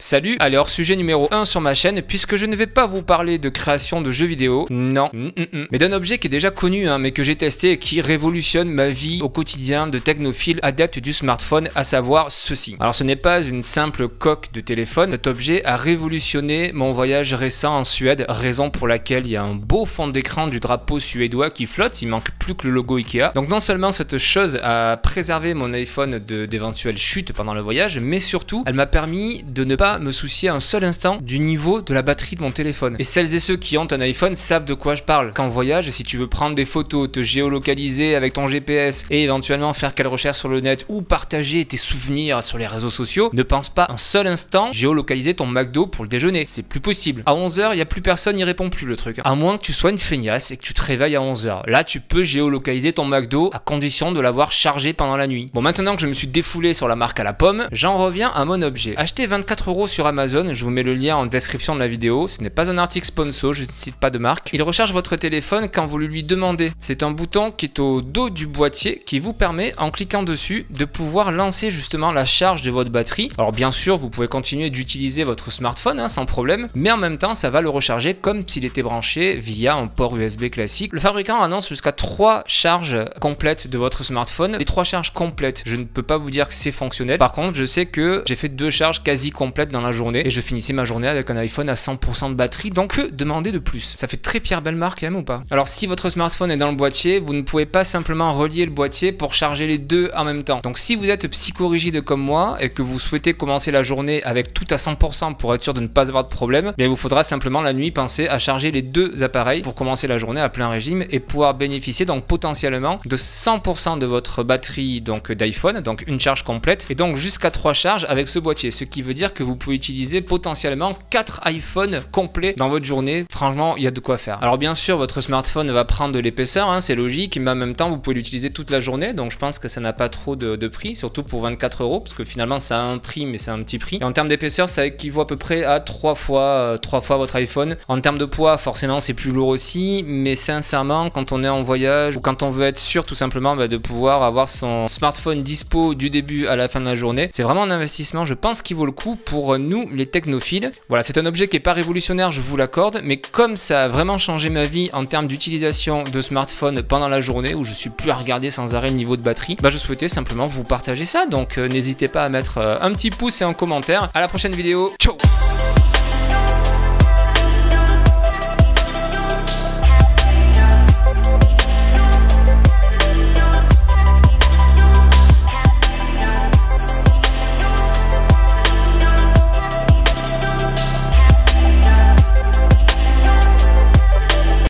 Salut, allez hors sujet numéro 1 sur ma chaîne, puisque je ne vais pas vous parler de création de jeux vidéo, non, mais d'un objet qui est déjà connu, mais que j'ai testé et qui révolutionne ma vie au quotidien de technophile adepte du smartphone, à savoir ceci. Alors ce n'est pas une simple coque de téléphone, cet objet a révolutionné mon voyage récent en Suède, raison pour laquelle il y a un beau fond d'écran du drapeau suédois qui flotte, il manque plus que le logo Ikea. Donc non seulement cette chose a préservé mon iPhone d'éventuelles chutes pendant le voyage, mais surtout elle m'a permis de ne pas me soucier un seul instant du niveau de la batterie de mon téléphone. Et celles et ceux qui ont un iPhone savent de quoi je parle. Qu'en voyage, si tu veux prendre des photos, te géolocaliser avec ton GPS et éventuellement faire quelques recherches sur le net ou partager tes souvenirs sur les réseaux sociaux, ne pense pas un seul instant géolocaliser ton McDo pour le déjeuner. C'est plus possible. À 11 h, il n'y a plus personne, n'y répond plus le truc. À moins que tu sois une feignasse et que tu te réveilles à 11 h. Là, tu peux géolocaliser ton McDo à condition de l'avoir chargé pendant la nuit. Bon, maintenant que je me suis défoulé sur la marque à la pomme, j'en reviens à mon objet. Acheté 24 € sur Amazon, je vous mets le lien en description de la vidéo. Ce n'est pas un article sponsor, je ne cite pas de marque. Il recharge votre téléphone quand vous le lui demandez. C'est un bouton qui est au dos du boîtier qui vous permet, en cliquant dessus, de pouvoir lancer justement la charge de votre batterie. Alors bien sûr, vous pouvez continuer d'utiliser votre smartphone sans problème, mais en même temps, ça va le recharger comme s'il était branché via un port USB classique. Le fabricant annonce jusqu'à 3 charges complètes de votre smartphone. Les 3 charges complètes, je ne peux pas vous dire que c'est fonctionnel. Par contre, je sais que j'ai fait 2 charges quasi complètes dans la journée et je finissais ma journée avec un iPhone à 100% de batterie, donc que demander de plus? Ça fait très Pierre Bellemare quand même ou pas? Alors si votre smartphone est dans le boîtier, vous ne pouvez pas simplement relier le boîtier pour charger les deux en même temps. Donc si vous êtes psychorigide comme moi et que vous souhaitez commencer la journée avec tout à 100% pour être sûr de ne pas avoir de problème, bien il vous faudra simplement la nuit penser à charger les deux appareils pour commencer la journée à plein régime et pouvoir bénéficier donc potentiellement de 100% de votre batterie donc d'iPhone, donc une charge complète et donc jusqu'à 3 charges avec ce boîtier, ce qui veut dire que vous pouvez utiliser potentiellement 4 iPhones complets dans votre journée. Franchement, il y a de quoi faire. Alors bien sûr, votre smartphone va prendre de l'épaisseur, c'est logique, mais en même temps, vous pouvez l'utiliser toute la journée, donc je pense que ça n'a pas trop de prix, surtout pour 24 €, parce que finalement, ça a un prix, mais c'est un petit prix. Et en termes d'épaisseur, ça équivaut à peu près à 3 fois votre iPhone. En termes de poids, forcément, c'est plus lourd aussi, mais sincèrement, quand on est en voyage ou quand on veut être sûr tout simplement de pouvoir avoir son smartphone dispo du début à la fin de la journée, c'est vraiment un investissement, je pense, qui vaut le coup pour nous, les technophiles. Voilà, c'est un objet qui n'est pas révolutionnaire, je vous l'accorde, mais comme ça a vraiment changé ma vie en termes d'utilisation de smartphone pendant la journée, où je suis plus à regarder sans arrêt le niveau de batterie, je souhaitais simplement vous partager ça. Donc n'hésitez pas à mettre un petit pouce et un commentaire. À la prochaine vidéo, ciao!